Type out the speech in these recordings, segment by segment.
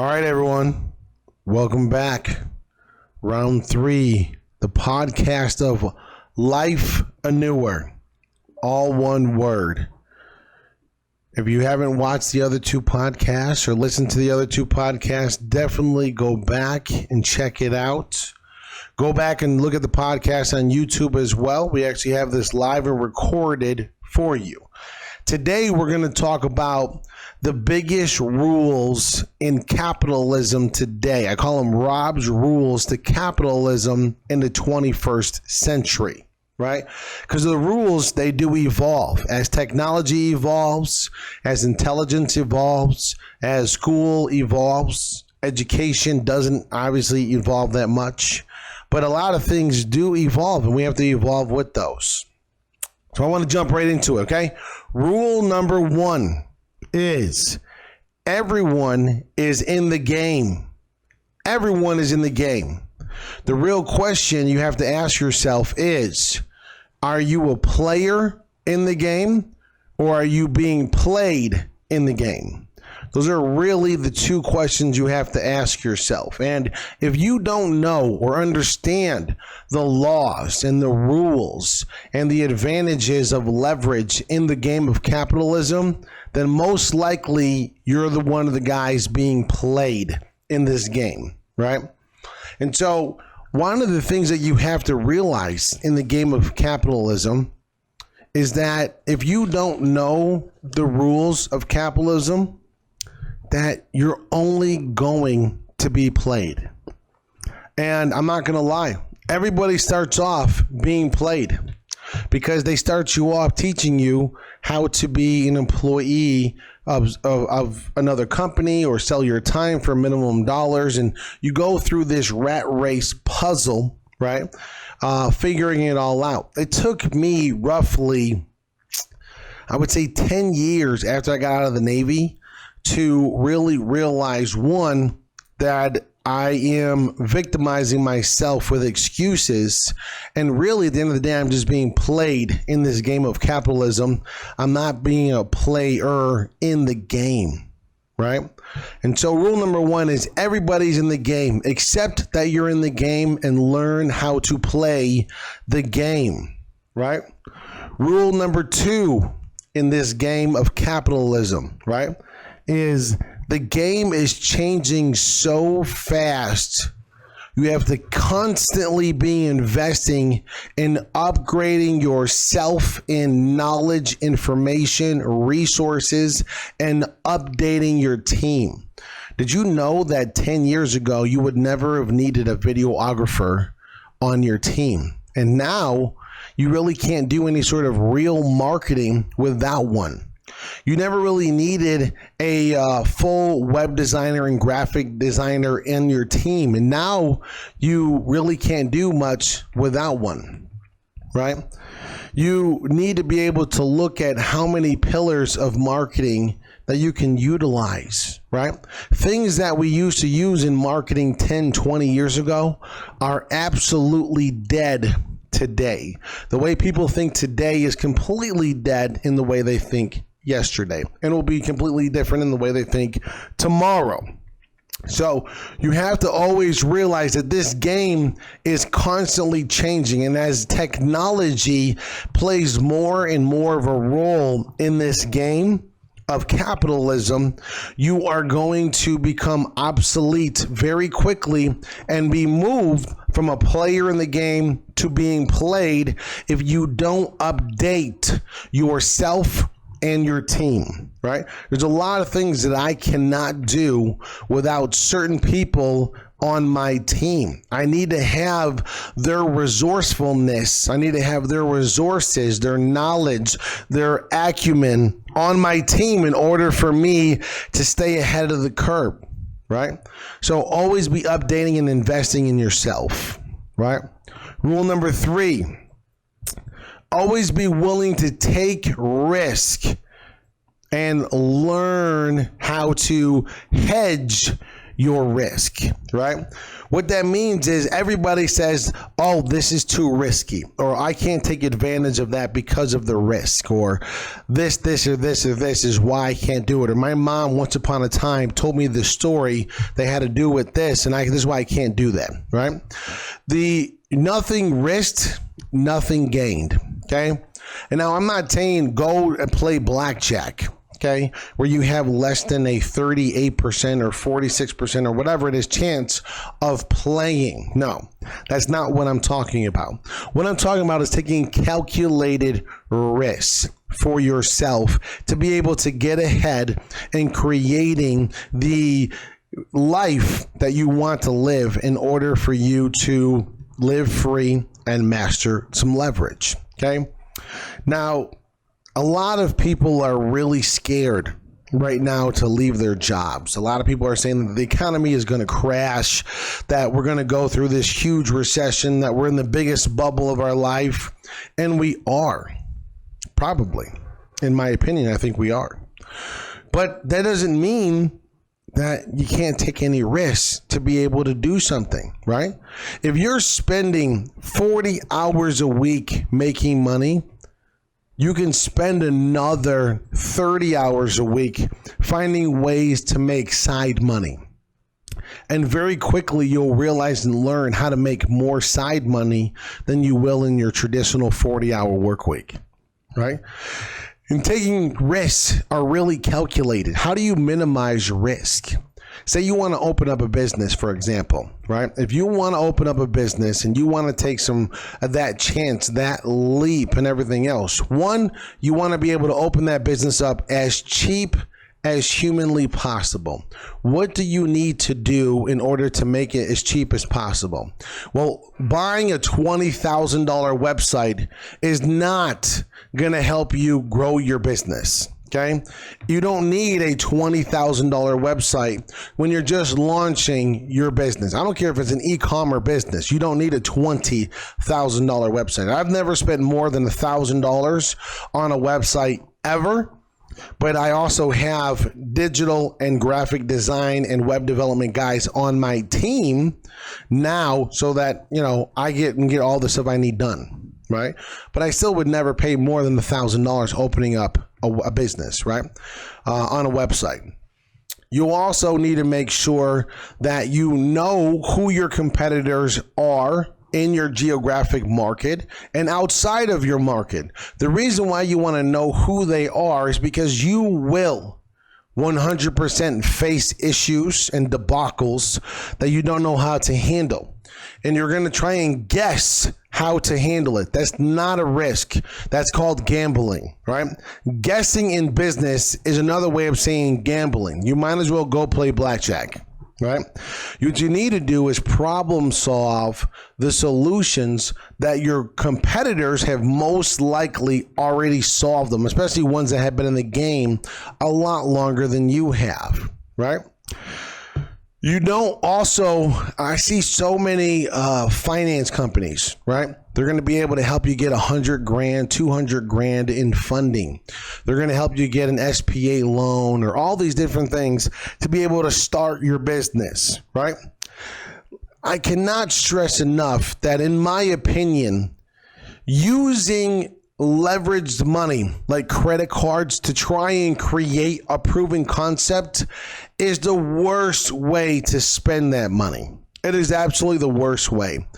All right, everyone. Welcome back. Round 3, the podcast of Lifeaneur. All one word. If you haven't watched the other 2 podcasts or listened to the other 2 podcasts, definitely go back and check it out. Go back and look at the podcast on YouTube as well. We actually have this live and recorded for you. Today, we're going to talk about the biggest rules in capitalism today. I call them Rob's rules to capitalism in the 21st century, right? Because the rules, they do evolve. As technology evolves, as intelligence evolves, as school evolves, education doesn't obviously evolve that much. But a lot of things do evolve, and we have to evolve with those. So I want to jump right into it, okay? Rule number 1 is everyone is in the game. Everyone is in the game. The real question you have to ask yourself is, are you a player in the game or are you being played in the game? Those are really the 2 questions you have to ask yourself. And if you don't know or understand the laws and the rules and the advantages of leverage in the game of capitalism, then most likely you're the one of the guys being played in this game, right? And so one of the things that you have to realize in the game of capitalism is that if you don't know the rules of capitalism, that you're only going to be played. And I'm not going to lie, everybody starts off being played because they start you off teaching you how to be an employee of another company or sell your time for minimum dollars. And you go through this rat race puzzle, right? Figuring it all out. It took me roughly, I would say 10 years after I got out of the Navy to really realize, one, that I am victimizing myself with excuses, and really at the end of the day, I'm just being played in this game of capitalism. I'm not being a player in the game, right? And so rule number 1 is everybody's in the game. Accept that you're in the game and learn how to play the game, right? Rule number 2 in this game of capitalism, right, is the game is changing so fast. You have to constantly be investing in upgrading yourself in knowledge, information, resources, and updating your team. Did you know that 10 years ago, you would never have needed a videographer on your team? And now you really can't do any sort of real marketing without one. You never really needed a full web designer and graphic designer in your team. And now you really can't do much without one, right? You need to be able to look at how many pillars of marketing that you can utilize, right? Things that we used to use in marketing 10, 20 years ago are absolutely dead today. The way people think today is completely dead in the way they think yesterday, and will be completely different in the way they think tomorrow. So you have to always realize that this game is constantly changing, and as technology plays more and more of a role in this game of capitalism, you are going to become obsolete very quickly and be moved from a player in the game to being played if you don't update yourself and your team, right? There's a lot of things that I cannot do without certain people on my team. I need to have their resourcefulness. I need to have their resources, their knowledge, their acumen on my team in order for me to stay ahead of the curve, right? So always be updating and investing in yourself, right? Rule number 3. Always be willing to take risk and learn how to hedge your risk, right? What that means is everybody says, oh, this is too risky, or I can't take advantage of that because of the risk, or this is why I can't do it. Or my mom once upon a time told me the story that had to do with this, and this is why I can't do that, right? The nothing risked, nothing gained, okay? And now I'm not saying go and play blackjack, okay, where you have less than a 38% or 46% or whatever it is chance of playing. No, that's not what I'm talking about. What I'm talking about is taking calculated risks for yourself to be able to get ahead and creating the life that you want to live in order for you to live free and master some leverage, okay? Now, a lot of people are really scared right now to leave their jobs. A lot of people are saying that the economy is going to crash, that we're going to go through this huge recession, that we're in the biggest bubble of our life. And we are. Probably. In my opinion, I think we are. But that doesn't mean that you can't take any risks to be able to do something, right? If you're spending 40 hours a week making money, you can spend another 30 hours a week finding ways to make side money. And very quickly, you'll realize and learn how to make more side money than you will in your traditional 40-hour work week, right? And taking risks are really calculated. How do you minimize risk? Say you want to open up a business, for example, right? If you want to open up a business and you want to take some of that chance, that leap and everything else, one, you want to be able to open that business up as cheap as humanly possible. What do you need to do in order to make it as cheap as possible? Well, buying a $20,000 website is not going to help you grow your business. Okay, you don't need a $20,000 website when you're just launching your business. I don't care if it's an e-commerce business. You don't need a $20,000 website. I've never spent more than $1,000 on a website ever, but I also have digital and graphic design and web development guys on my team now so that, I can get all the stuff I need done. Right? But I still would never pay more than $1,000 opening up a business, right? On a website. You also need to make sure that you know who your competitors are in your geographic market and outside of your market. The reason why you want to know who they are is because you will 100% face issues and debacles that you don't know how to handle. And you're going to try and guess how to handle it. That's not a risk. That's called gambling, right? Guessing in business is another way of saying gambling. You might as well go play blackjack, right? What you need to do is problem solve the solutions that your competitors have most likely already solved them, especially ones that have been in the game a lot longer than you have, right? You don't also, I see so many finance companies, right? They're going to be able to help you get $100,000, $200,000 in funding. They're going to help you get an SPA loan or all these different things to be able to start your business, right? I cannot stress enough that, in my opinion, using leveraged money like credit cards to try and create a proven concept is the worst way to spend that money. It is absolutely the worst way.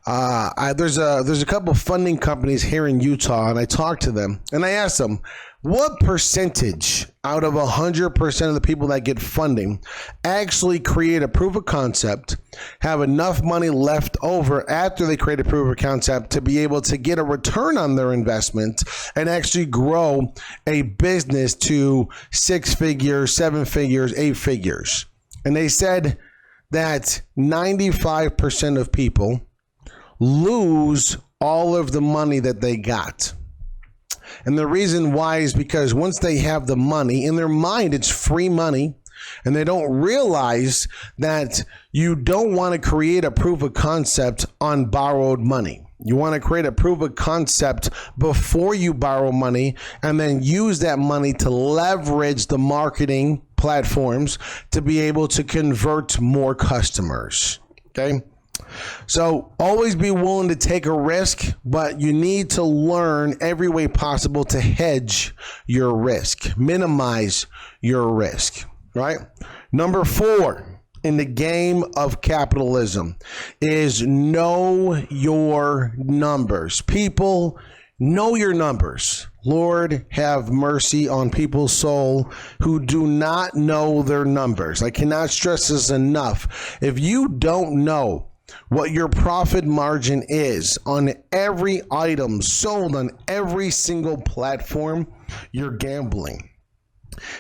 There's a couple of funding companies here in Utah, and I talked to them and I asked them, what percentage out of 100% of the people that get funding actually create a proof of concept, have enough money left over after they create a proof of concept to be able to get a return on their investment and actually grow a business to 6 figures, 7 figures, 8 figures? And they said that 95% of people lose all of the money that they got. And the reason why is because once they have the money, in their mind, it's free money, and they don't realize that you don't want to create a proof of concept on borrowed money. You want to create a proof of concept before you borrow money and then use that money to leverage the marketing platforms to be able to convert more customers. Okay? So always be willing to take a risk, but you need to learn every way possible to hedge your risk, minimize your risk, right? Number 4 in the game of capitalism is know your numbers. People, know your numbers. Lord, have mercy on people's soul who do not know their numbers. I cannot stress this enough. If you don't know what your profit margin is on every item sold on every single platform, you're gambling.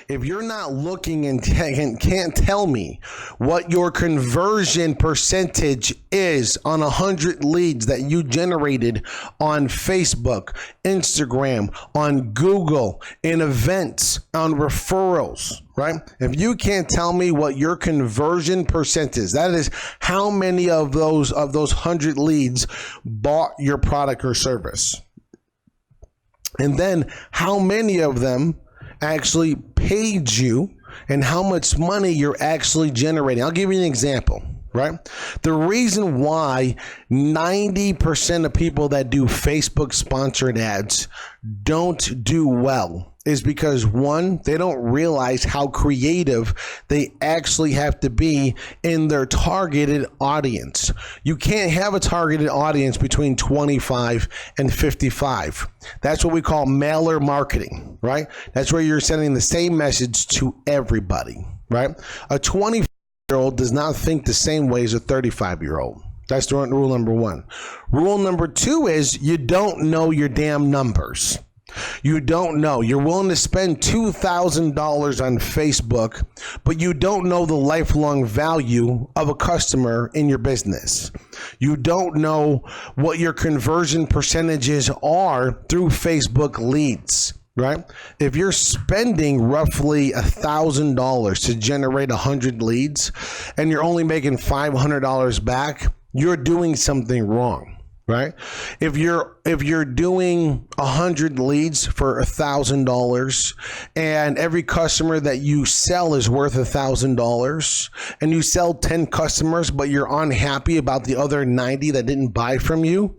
If you're not looking and can't tell me what your conversion percentage is on 100 leads that you generated on Facebook, Instagram, on Google, in events, on referrals, right? If you can't tell me what your conversion percent is, that is how many of those 100 leads bought your product or service. And then how many of them actually paid you and how much money you're actually generating. I'll give you an example, right? The reason why 90% of people that do Facebook sponsored ads don't do well is because, one, they don't realize how creative they actually have to be in their targeted audience. You can't have a targeted audience between 25 and 55. That's what we call mailer marketing, right? That's where you're sending the same message to everybody, right? A 25-year-old does not think the same way as a 35-year-old. That's rule number 1. Rule number 2 is you don't know your damn numbers. You don't know. You're willing to spend $2,000 on Facebook, but you don't know the lifelong value of a customer in your business. You don't know what your conversion percentages are through Facebook leads, right? If you're spending roughly $1,000 to generate 100 leads and you're only making $500 back, you're doing something wrong. Right? If you're doing 100 leads for $1,000 and every customer that you sell is worth $1,000 and you sell 10 customers, but you're unhappy about the other 90 that didn't buy from you,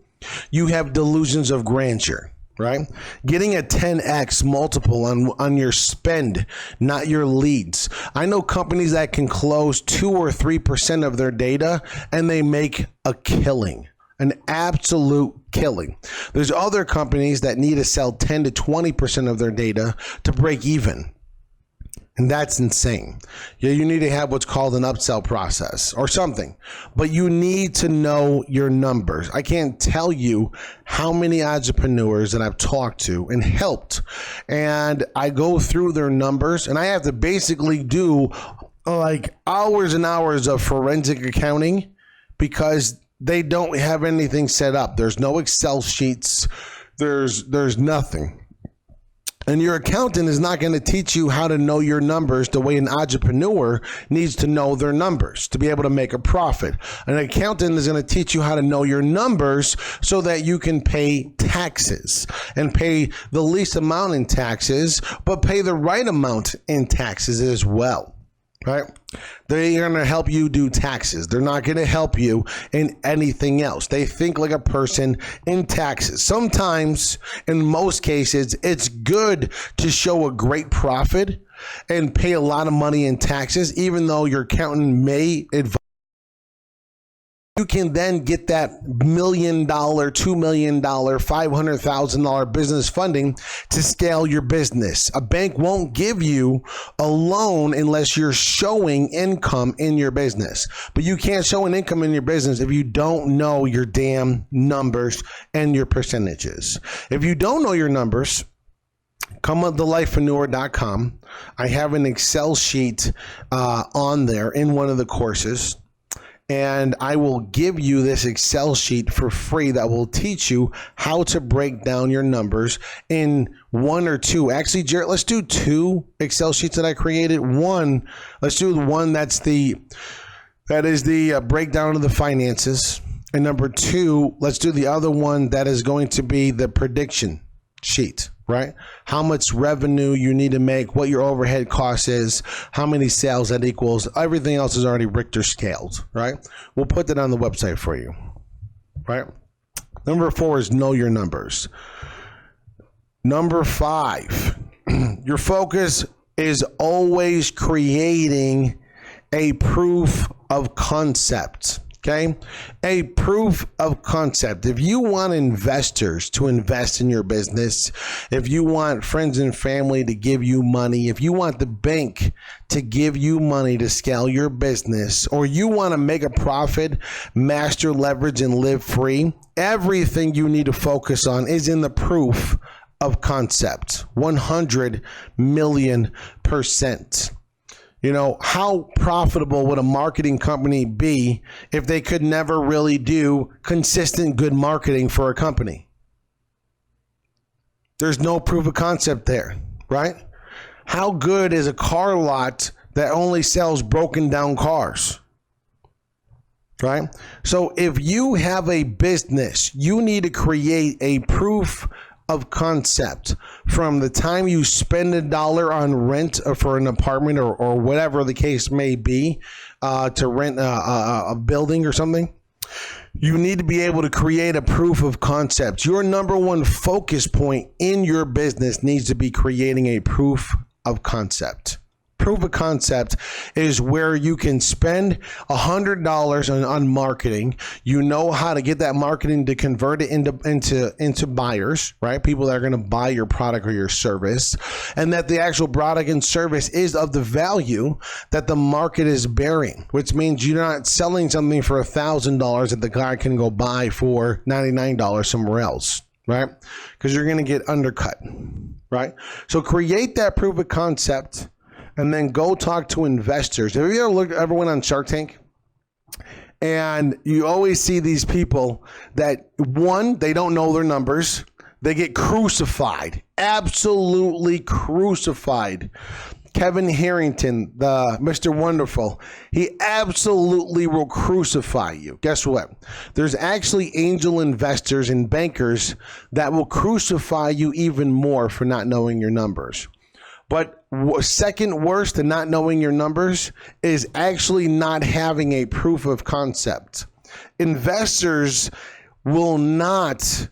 you have delusions of grandeur. Right? Getting a 10x multiple on your spend, not your leads. I know companies that can close 2 or 3% of their data and they make a killing. An absolute killing. There's other companies that need to sell 10 to 20% of their data to break even. And that's insane. Yeah, you need to have what's called an upsell process or something. But you need to know your numbers. I can't tell you how many entrepreneurs that I've talked to and helped. And I go through their numbers and I have to basically do like hours and hours of forensic accounting because they don't have anything set up. There's no Excel sheets. There's nothing. And your accountant is not going to teach you how to know your numbers the way an entrepreneur needs to know their numbers to be able to make a profit. An accountant is going to teach you how to know your numbers so that you can pay taxes and pay the least amount in taxes, but pay the right amount in taxes as well. Right? They're going to help you do taxes. They're not going to help you in anything else. They think like a person in taxes. Sometimes, in most cases, it's good to show a great profit and pay a lot of money in taxes, even though your accountant may advise. You can then get that $1 million, $2 million, $500,000 business funding to scale your business. A bank won't give you a loan unless you're showing income in your business. But you can't show an income in your business if you don't know your damn numbers and your percentages. If you don't know your numbers, come up to Lifeaneur.com. I have an Excel sheet on there in one of the courses. And I will give you this Excel sheet for free that will teach you how to break down your numbers in 1 or 2. Actually, Jarrett, let's do 2 Excel sheets that I created. Let's do the one that is the breakdown of the finances. And number two, let's do the other one that is going to be the prediction sheet, right? How much revenue you need to make, what your overhead cost is, how many sales that equals. Everything else is already Richter scaled, right? We'll put that on the website for you, right? Number four is know your numbers. Number five, your focus is always creating a proof of concept. Okay, a proof of concept. If you want investors to invest in your business, if you want friends and family to give you money, if you want the bank to give you money to scale your business, or you want to make a profit, master leverage, and live free, everything you need to focus on is in the proof of concept. 100 million%. You know, how profitable would a marketing company be if they could never really do consistent good marketing for a company? There's no proof of concept there, right? How good is a car lot that only sells broken down cars? Right? So if you have a business, you need to create a proof of concept from the time you spend $1 on rent for an apartment or whatever the case may be, to rent a building or something. You need to be able to create a proof of concept. Your number one focus point in your business needs to be creating a proof of concept. Proof of concept is where you can spend $100 on marketing. You know how to get that marketing to convert it into buyers, right? People that are going to buy your product or your service, and that the actual product and service is of the value that the market is bearing, which means you're not selling something for $1,000 that the guy can go buy for $99 somewhere else, right? Because you're going to get undercut, right? So create that proof of concept. And then go talk to investors. Have you ever went on Shark Tank? And you always see these people that, one, they don't know their numbers. They get crucified, absolutely crucified. Kevin Harrington, the Mr. Wonderful, he absolutely will crucify you. Guess what? There's actually angel investors and bankers that will crucify you even more for not knowing your numbers. But second worst to not knowing your numbers is actually not having a proof of concept. Investors will not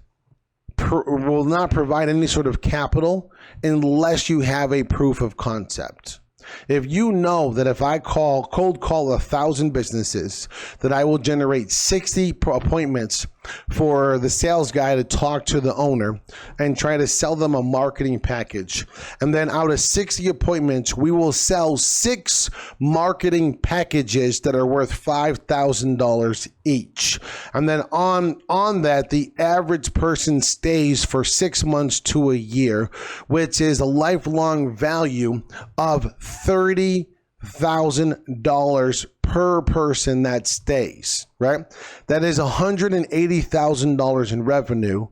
provide any sort of capital unless you have a proof of concept. If you know that if I cold call 1,000 businesses, that I will generate 60 appointments for the sales guy to talk to the owner and try to sell them a marketing package. And then out of 60 appointments, we will sell 6 marketing packages that are worth $5,000 each. And then on that, the average person stays for 6 months to a year, which is a lifelong value of $30,000 per person that stays, right? That is $180,000 in revenue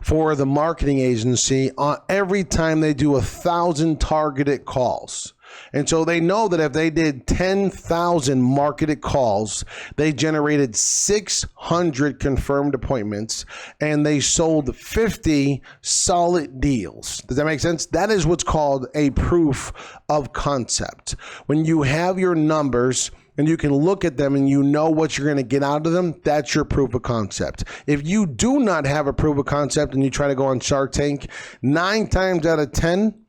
for the marketing agency every time they do 1,000 targeted calls. And so they know that if they did 10,000 marketed calls, they generated 600 confirmed appointments, and they sold 50 solid deals. Does that make sense? That is what's called a proof of concept. When you have your numbers and you can look at them and you know what you're going to get out of them, that's your proof of concept. If you do not have a proof of concept and you try to go on Shark Tank, 9 times out of 10,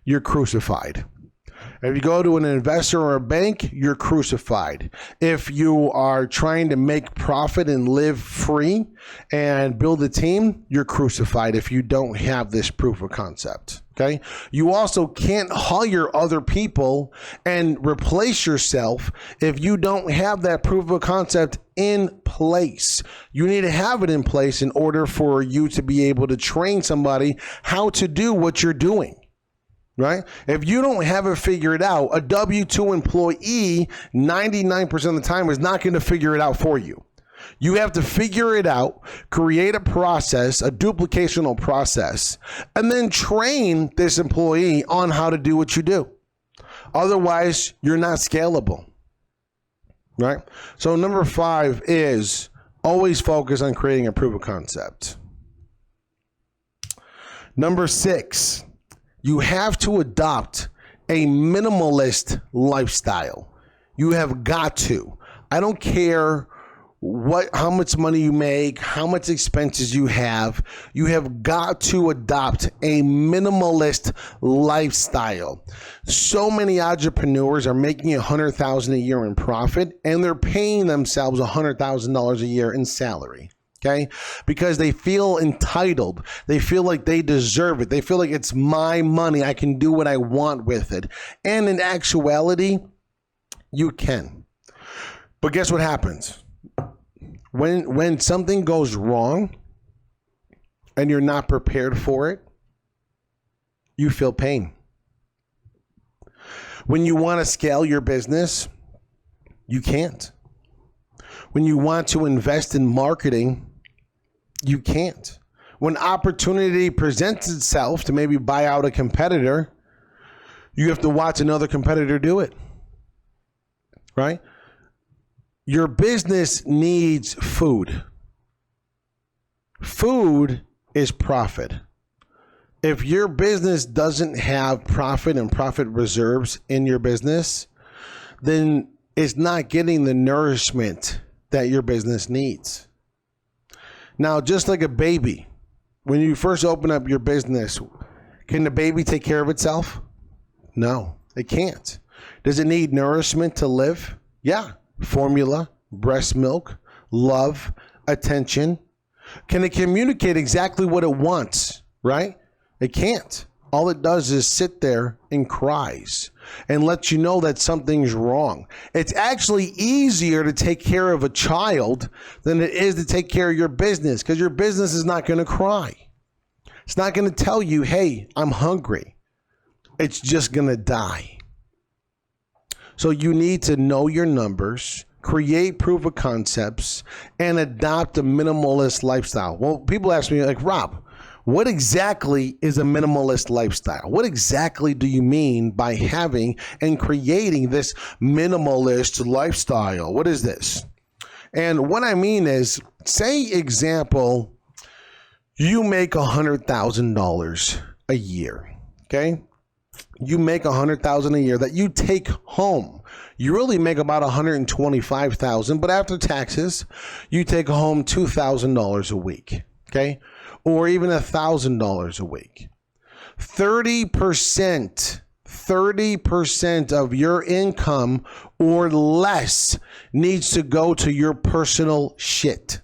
you're crucified. If you go to an investor or a bank, you're crucified. If you are trying to make profit and live free and build a team, you're crucified if you don't have this proof of concept. Okay. You also can't hire other people and replace yourself if you don't have that proof of concept in place. You need to have it in place in order for you to be able to train somebody how to do what you're doing. Right? If you don't have it figured out, a W-2 employee 99% of the time is not going to figure it out for you. You have to figure it out, create a process, a duplicational process, and then train this employee on how to do what you do. Otherwise, you're not scalable. Right? So number 5 is Always focus on creating a proof of concept. Number 6, you have to adopt a minimalist lifestyle. You have got to. I don't care how much money you make, how much expenses you have got to adopt a minimalist lifestyle. So many entrepreneurs are making $100,000 a year in profit, and they're paying themselves $100,000 a year in salary. Okay? Because they feel entitled. They feel like they deserve it. They feel like it's my money. I can do what I want with it. And in actuality, you can. But guess what happens? When something goes wrong and you're not prepared for it, you feel pain. When you want to scale your business, you can't. When you want to invest in marketing, you can't. When opportunity presents itself to maybe buy out a competitor, you have to watch another competitor do it, right? Your business needs food. Food is profit. If your business doesn't have profit and profit reserves in your business, then it's not getting the nourishment that your business needs. Now, just like a baby, when you first open up your business, can the baby take care of itself? No, it can't. Does it need nourishment to live? Yeah. Formula, breast milk, love, attention. Can it communicate exactly what it wants, right? It can't. All it does is sit there and cries and lets you know that something's wrong. It's actually easier to take care of a child than it is to take care of your business, because your business is not going to cry. It's not going to tell you, hey, I'm hungry. It's just going to die. So you need to know your numbers, create proof of concepts, and adopt a minimalist lifestyle. Well, people ask me, like, Rob, what exactly is a minimalist lifestyle? What exactly do you mean by having and creating this minimalist lifestyle? What is this? And what I mean is, say, example, you make $100,000 a year, okay? You make $100,000 a year that you take home. You really make about $125,000, but after taxes, you take home $2,000 a week, okay? Or even $1,000 a week. 30% of your income or less needs to go to your personal shit.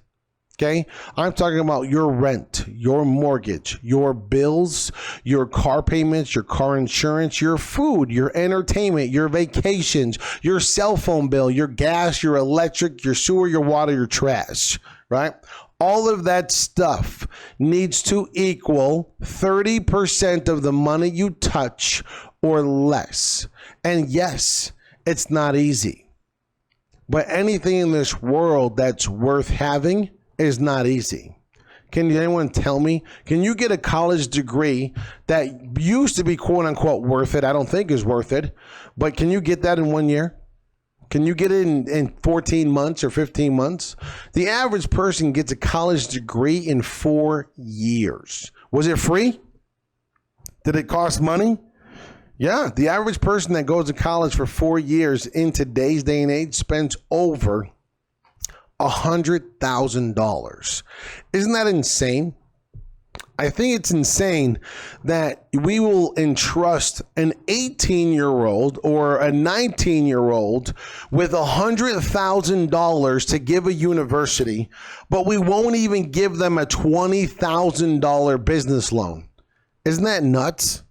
Okay, I'm talking about your rent, your mortgage, your bills, your car payments, your car insurance, your food, your entertainment, your vacations, your cell phone bill, your gas, your electric, your sewer, your water, your trash, right? All of that stuff needs to equal 30% of the money you touch or less. And yes, it's not easy. But anything in this world that's worth having is not easy. Can anyone tell me, can you get a college degree that used to be quote unquote worth it? I don't think is worth it, but can you get that in 1 year? Can you get it in 14 months or 15 months? The average person gets a college degree in 4 years. Was it free? Did it cost money? Yeah, the average person that goes to college for 4 years in today's day and age spends over $100,000. Isn't that insane? I think it's insane that we will entrust an 18-year-old or a 19-year-old with $100,000 to give a university, but we won't even give them a $20,000 business loan. Isn't that nuts?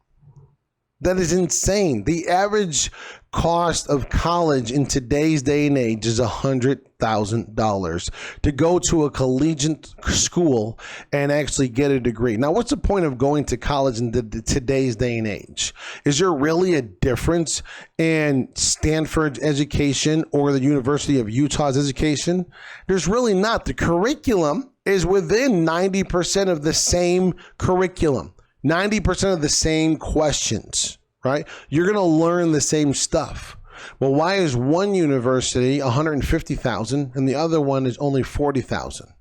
That is insane. The average cost of college in today's day and age is $100,000 to go to a collegiate school and actually get a degree. Now, what's the point of going to college in today's day and age? Is there really a difference in Stanford's education or the University of Utah's education? There's really not. The curriculum is within 90% of the same curriculum. 90% of the same questions, right? You're going to learn the same stuff. Well, why is one university $150,000 and the other one is only $40,000?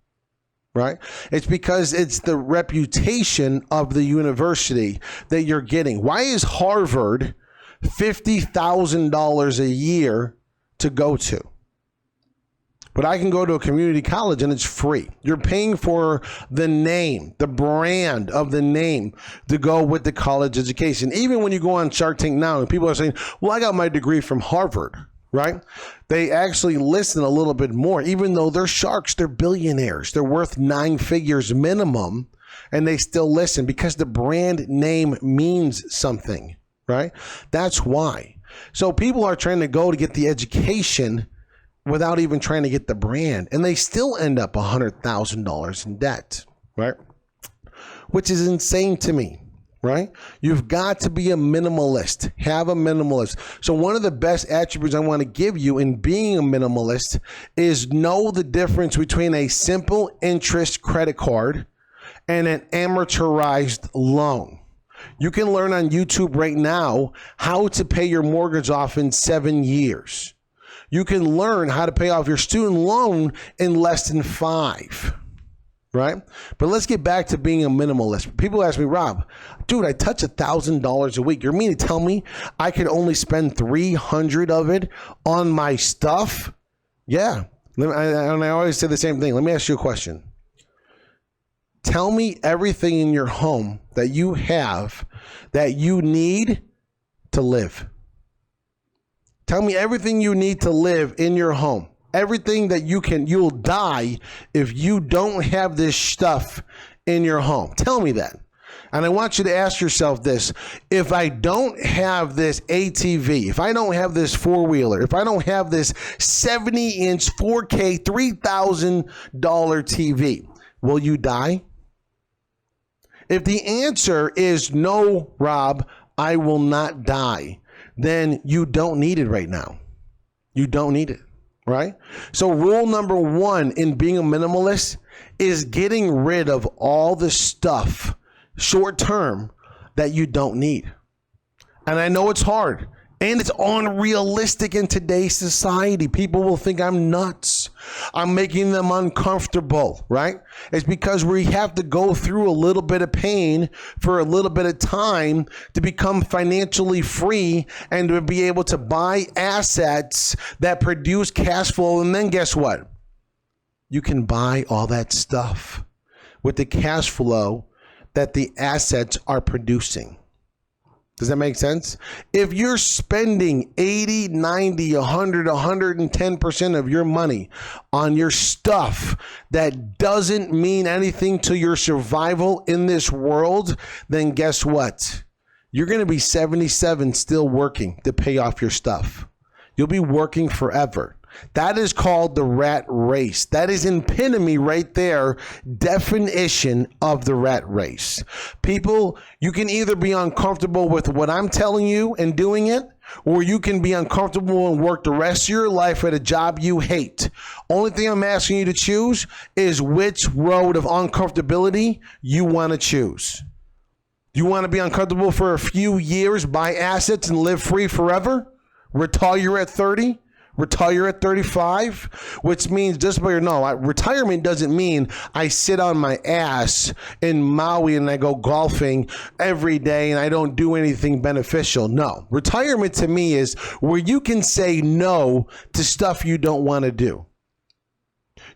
Right? It's because it's the reputation of the university that you're getting. Why is Harvard $50,000 a year to go to? But I can go to a community college and it's free. You're paying for the name, the brand of the name to go with the college education. Even when you go on Shark Tank now and people are saying, well, I got my degree from Harvard, right? They actually listen a little bit more, even though they're sharks, they're billionaires. They're worth 9 figures minimum, and they still listen because the brand name means something, right? That's why. So people are trying to go to get the education without even trying to get the brand, and they still end up $100,000 in debt, right? Which is insane to me, right? You've got to be a minimalist. Have a minimalist. So one of the best attributes I want to give you in being a minimalist is know the difference between a simple interest credit card and an amortized loan. You can learn on YouTube right now how to pay your mortgage off in 7 years. You can learn how to pay off your student loan in less than 5, right? But let's get back to being a minimalist. People ask me, Rob, dude, I touch $1,000 a week. You're meaning to tell me I can only spend 300 of it on my stuff? Yeah. And I always say the same thing. Let me ask you a question. Tell me everything in your home that you have that you need to live. Tell me everything you need to live in your home. Everything that you'll die if you don't have this stuff in your home. Tell me that. And I want you to ask yourself this. If I don't have this ATV, if I don't have this four-wheeler, if I don't have this 70-inch 4K $3,000 TV, will you die? If the answer is no, Rob, I will not die, then you don't need it right now. You don't need it, right? So rule number 1 in being a minimalist is getting rid of all the stuff short term that you don't need. And I know it's hard and it's unrealistic in today's society. People will think I'm nuts. I'm making them uncomfortable, right? It's because we have to go through a little bit of pain for a little bit of time to become financially free and to be able to buy assets that produce cash flow. And then guess what? You can buy all that stuff with the cash flow that the assets are producing. Does that make sense? If you're spending 80, 90, 100, 110% of your money on your stuff that doesn't mean anything to your survival in this world, then guess what? You're going to be 77 still working to pay off your stuff. You'll be working forever. That is called the rat race. That is epitome right there, definition of the rat race. People, you can either be uncomfortable with what I'm telling you and doing it, or you can be uncomfortable and work the rest of your life at a job you hate. Only thing I'm asking you to choose is which road of uncomfortability you want to choose. You want to be uncomfortable for a few years, buy assets, and live free forever? Retire at 30? Retire at 35, which means, just so you know, retirement doesn't mean I sit on my ass in Maui and I go golfing every day and I don't do anything beneficial. No, retirement to me is where you can say no to stuff you don't want to do.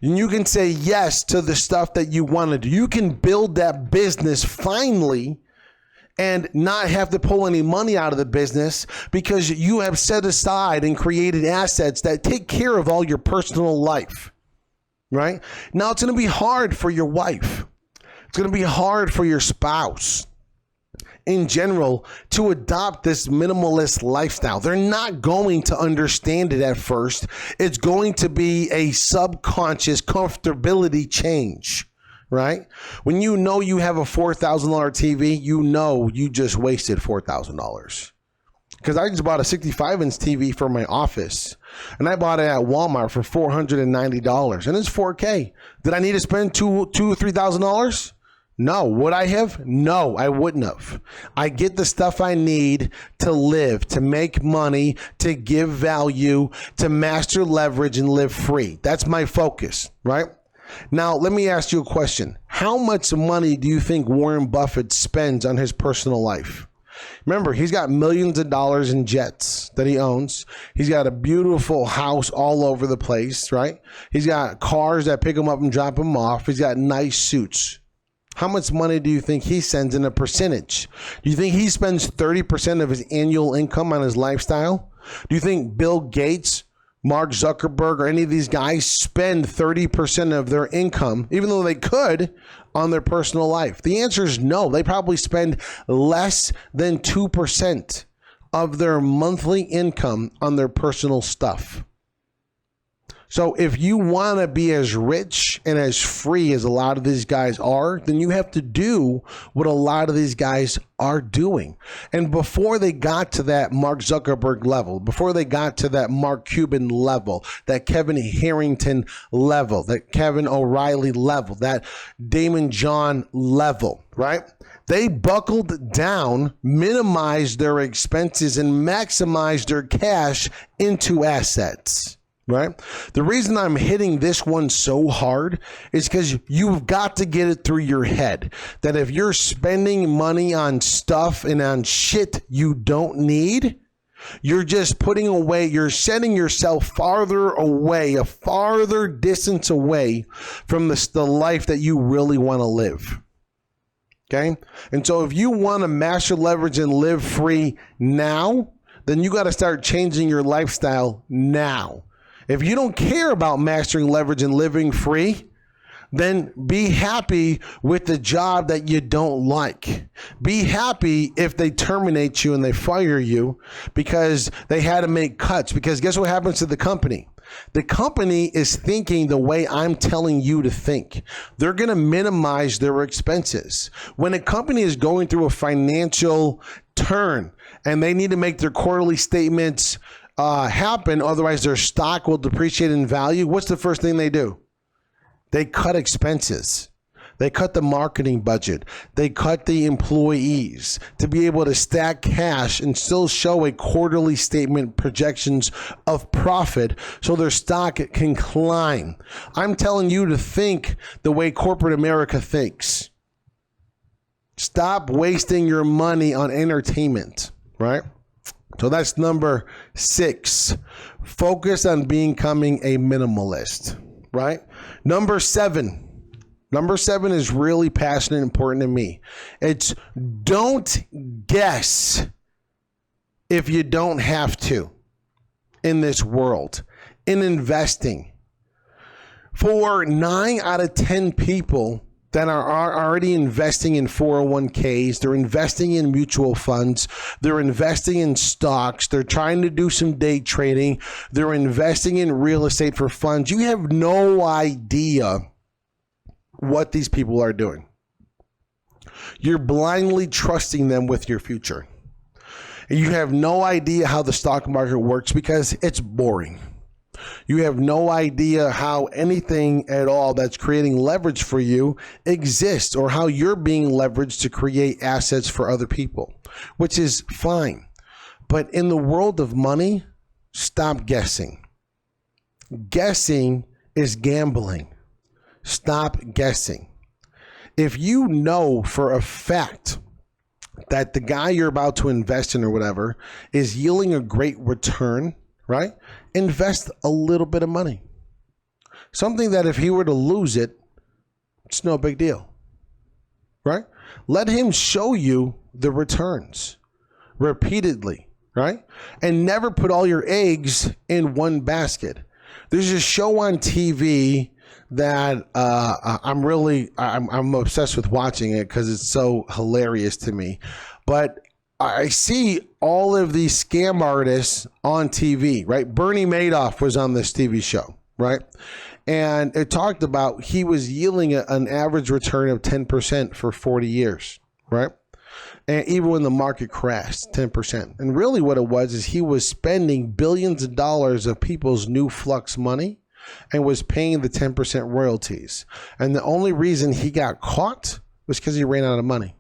And you can say yes to the stuff that you want to do. You can build that business finally and not have to pull any money out of the business because you have set aside and created assets that take care of all your personal life, right? Now it's going to be hard for your wife. It's going to be hard for your spouse in general to adopt this minimalist lifestyle. They're not going to understand it at first. It's going to be a subconscious comfortability change. Right? When you know you have a $4,000 TV, you know you just wasted $4,000. Because I just bought a 65-inch TV for my office, and I bought it at Walmart for $490, and it's 4K. Did I need to spend $2,000 or $3,000? No. Would I have? No, I wouldn't have. I get the stuff I need to live, to make money, to give value, to master leverage and live free. That's my focus, right? Now, let me ask you a question. How much money do you think Warren Buffett spends on his personal life? Remember, he's got millions of dollars in jets that he owns. He's got a beautiful house all over the place, right? He's got cars that pick him up and drop him off. He's got nice suits. How much money do you think he sends in a percentage? Do you think he spends 30% of his annual income on his lifestyle? Do you think Bill Gates, Mark Zuckerberg, or any of these guys spend 30% of their income, even though they could, on their personal life? The answer is no. They probably spend less than 2% of their monthly income on their personal stuff. So if you want to be as rich and as free as a lot of these guys are, then you have to do what a lot of these guys are doing. And before they got to that Mark Zuckerberg level, before they got to that Mark Cuban level, that Kevin Harrington level, that Kevin O'Reilly level, that Damon John level, right? They buckled down, minimized their expenses, and maximized their cash into assets. Right? The reason I'm hitting this one so hard is because you've got to get it through your head that if you're spending money on stuff and on shit you don't need, you're just putting away, you're setting yourself farther away, a farther distance away from the life that you really want to live. Okay? And so if you want to master leverage and live free now, then you got to start changing your lifestyle now. If you don't care about mastering leverage and living free, then be happy with the job that you don't like. Be happy if they terminate you and they fire you because they had to make cuts. Because guess what happens to the company? The company is thinking the way I'm telling you to think. They're going to minimize their expenses. When a company is going through a financial turn and they need to make their quarterly statements happen, otherwise their stock will depreciate in value, what's the first thing they do? They cut expenses. They cut the marketing budget. They cut the employees to be able to stack cash and still show a quarterly statement projections of profit so their stock can climb. I'm telling you to think the way corporate America thinks. Stop wasting your money on entertainment, right? So that's number 6. Focus on becoming a minimalist, right? Number 7 is really passionate and important to me. It's don't guess if you don't have to in this world, in investing. For 9 out of 10 people that are already investing in 401ks, they're investing in mutual funds, they're investing in stocks, they're trying to do some day trading, they're investing in real estate for funds. You have no idea what these people are doing. You're blindly trusting them with your future. And you have no idea how the stock market works because it's boring. You have no idea how anything at all that's creating leverage for you exists or how you're being leveraged to create assets for other people, which is fine. But in the world of money, stop guessing. Guessing is gambling. Stop guessing. If you know for a fact that the guy you're about to invest in or whatever is yielding a great return, right? Invest a little bit of money. Something that if he were to lose it, it's no big deal, right? Let him show you the returns repeatedly, right? And never put all your eggs in one basket. There's a show on TV that I'm obsessed with watching it because it's so hilarious to me. But I see all of these scam artists on TV, right? Bernie Madoff was on this TV show, right? And it talked about he was yielding an average return of 10% for 40 years, right? And even when the market crashed, 10%. And really what it was is he was spending billions of dollars of people's new flux money and was paying the 10% royalties. And the only reason he got caught was because he ran out of money.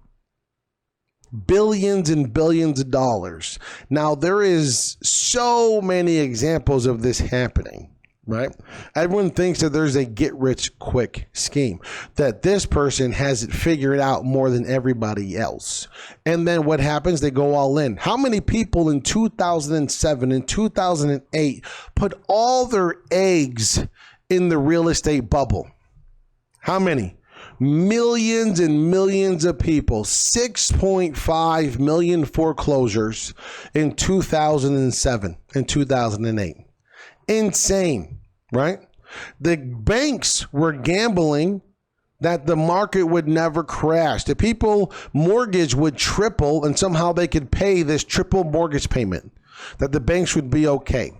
Billions and billions of dollars. Now, there is so many examples of this happening, right? Everyone thinks that there's a get-rich-quick scheme, that this person has it figured out more than everybody else. And then what happens? They go all in. How many people in 2007 and 2008 put all their eggs in the real estate bubble? How many? Millions and millions of people. 6.5 million foreclosures in 2007 and 2008. Insane, right? The banks were gambling that the market would never crash. The people mortgage would triple and somehow they could pay this triple mortgage payment, that the banks would be okay.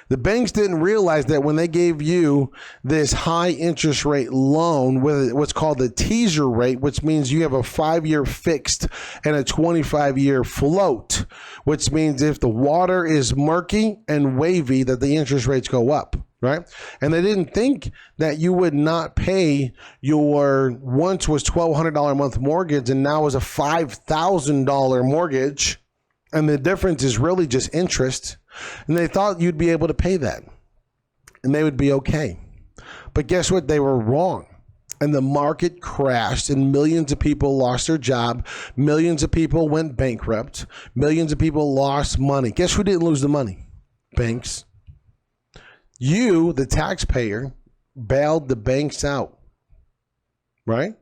The banks didn't realize that when they gave you this high interest rate loan with what's called the teaser rate, which means you have a 5-year fixed and a 25-year float, which means if the water is murky and wavy, that the interest rates go up, right? And they didn't think that you would not pay your once was $1,200 a month mortgage and now is a $5,000 mortgage. And the difference is really just interest. And they thought you'd be able to pay that and they would be okay. But guess what? They were wrong. And the market crashed and millions of people lost their job. Millions of people went bankrupt. Millions of people lost money. Guess who didn't lose the money? Banks. You, the taxpayer, bailed the banks out, right?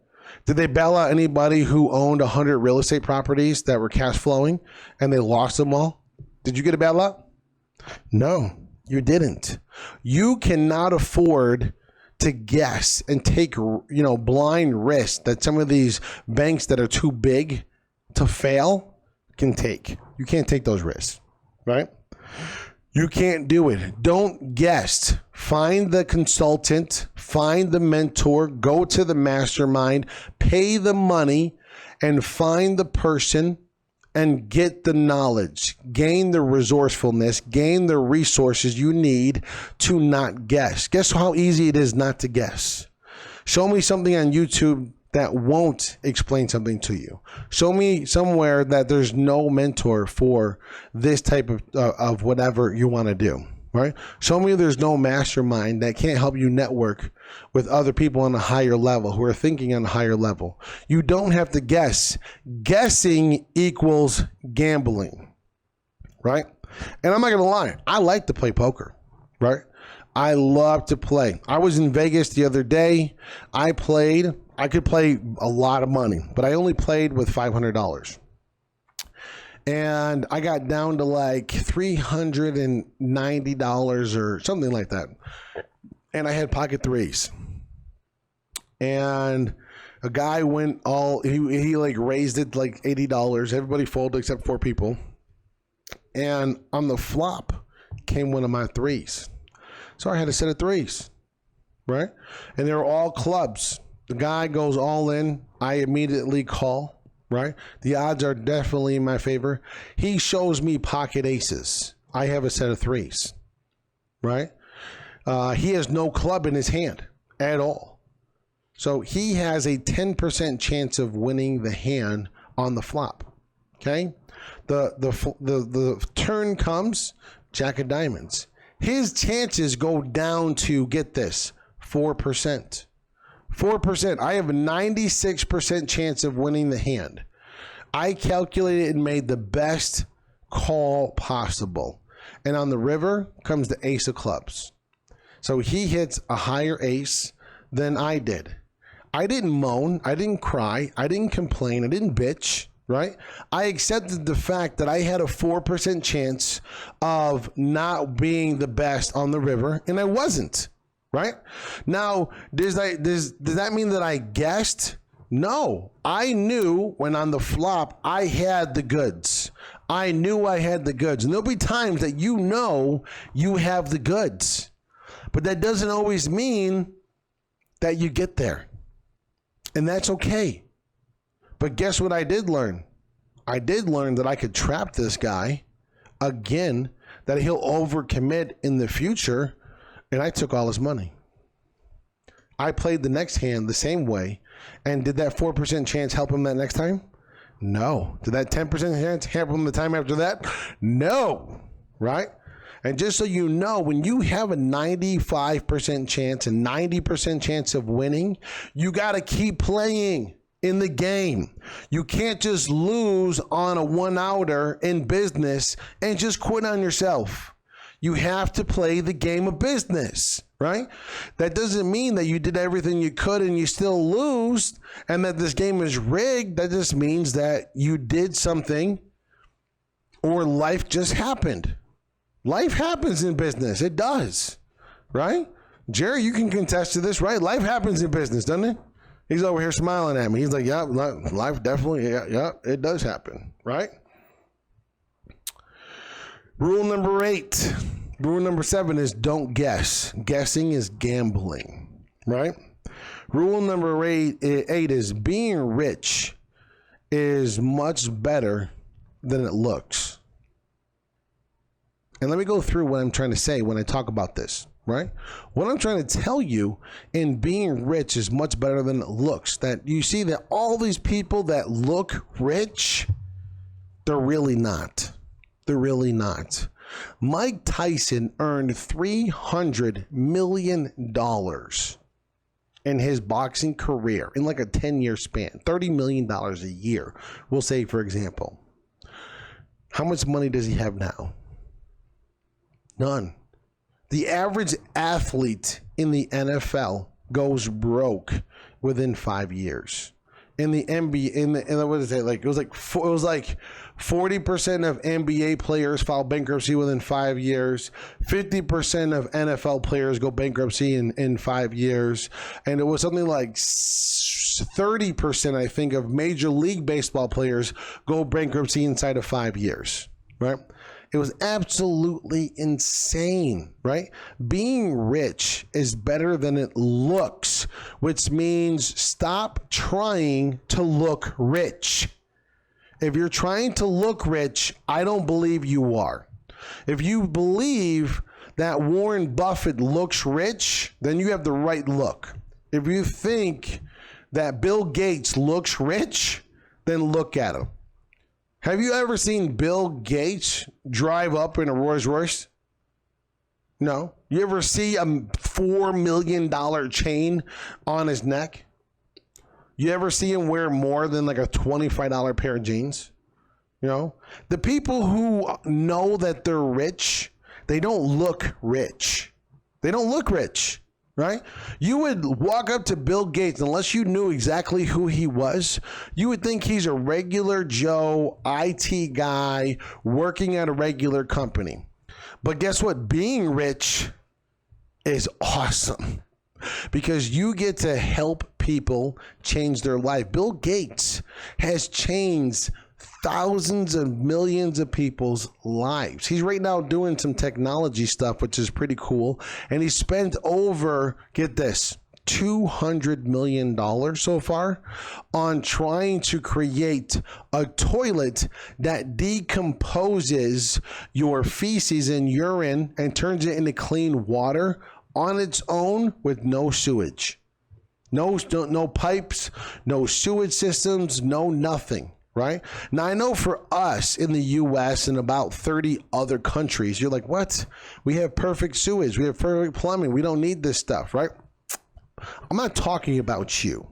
Did they bail out anybody who owned 100 real estate properties that were cash flowing and they lost them all? Did you get a bailout? No, you didn't. You cannot afford to guess and take, blind risks that some of these banks that are too big to fail can take. You can't take those risks, right? You can't do it. Don't guess. Find the consultant, find the mentor, go to the mastermind, pay the money, and find the person and get the knowledge, gain the resourcefulness, gain the resources you need to not guess. Guess how easy it is not to guess? Show me something on YouTube that won't explain something to you. Show me somewhere that there's no mentor for this type of whatever you want to do, right? Show me there's no mastermind that can't help you network with other people on a higher level who are thinking on a higher level. You don't have to guess. Guessing equals gambling, right? And I'm not going to lie. I like to play poker, right? I love to play. I was in Vegas the other day. I could play a lot of money, but I only played with $500. And I got down to like $390 or something like that. And I had pocket threes. And a guy went he like raised it like $80. Everybody folded except 4 people. And on the flop came one of my threes. So I had a set of threes, right? And they were all clubs. The guy goes all in. I immediately call, right? The odds are definitely in my favor. He shows me pocket aces. I have a set of threes, right? He has no club in his hand at all. So he has a 10% chance of winning the hand on the flop, okay? The turn comes, Jack of diamonds. His chances go down to, get this, 4%. 4%. I have a 96% chance of winning the hand. I calculated and made the best call possible. And on the river comes the ace of clubs. So he hits a higher ace than I did. I didn't moan. I didn't cry. I didn't complain. I didn't bitch, right? I accepted the fact that I had a 4% chance of not being the best on the river, and I wasn't. Right? Now, does that mean that I guessed? No. I knew when on the flop, I had the goods. I knew I had the goods. And there'll be times that you know you have the goods. But that doesn't always mean that you get there. And that's okay. But guess what I did learn? I did learn that I could trap this guy again, that he'll overcommit in the future. And I took all his money. I played the next hand the same way, and did that 4% chance help him that next time? No. Did that 10% chance help him the time after that? No. Right? And just so you know, when you have a 95% chance and 90% chance of winning, you got to keep playing in the game. You can't just lose on a one-outer in business and just quit on yourself. You have to play the game of business, right? That doesn't mean that you did everything you could and you still lose and that this game is rigged. That just means that you did something or life just happened. Life happens in business. It does, right? Jerry, you can contest to this, right? Life happens in business, doesn't it? He's over here smiling at me. He's like, yeah, life definitely, yeah, it does happen, right? Rule number 8. Rule number 7 is don't guess. Guessing is gambling, right? Rule number 8 is being rich is much better than it looks. And let me go through what I'm trying to say when I talk about this, right? What I'm trying to tell you in being rich is much better than it looks. That you see that all these people that look rich, they're really not. They're really not. Mike Tyson earned $300 million in his boxing career in like a 10-year span, $30 million a year. We'll say, for example, how much money does he have now? None. The average athlete in the NFL goes broke within 5 years. In the NBA, what is it like? It was like 40% of NBA players file bankruptcy within 5 years. 50% of NFL players go bankruptcy in 5 years, and it was something like 30%, I think, of Major League Baseball players go bankruptcy inside of 5 years. Right? It was absolutely insane, right? Being rich is better than it looks, which means stop trying to look rich. If you're trying to look rich, I don't believe you are. If you believe that Warren Buffett looks rich, then you have the right look. If you think that Bill Gates looks rich, then look at him. Have you ever seen Bill Gates drive up in a Rolls Royce? No. You ever see a $4 million chain on his neck? You ever see him wear more than like a $25 pair of jeans? You know, the people who know that they're rich, they don't look rich. They don't look rich. Right? You would walk up to Bill Gates, unless you knew exactly who he was, you would think he's a regular Joe IT guy working at a regular company. But guess what? Being rich is awesome because you get to help people change their life. Bill Gates has changed thousands of millions of people's lives. He's right now doing some technology stuff, which is pretty cool. And he spent over, get this, $200 million so far on trying to create a toilet that decomposes your feces and urine and turns it into clean water on its own with no sewage. No pipes, no sewage systems, no nothing. Right? Now, I know for us in the U.S. and about 30 other countries, you're like, what? We have perfect sewage. We have perfect plumbing. We don't need this stuff, right? I'm not talking about you.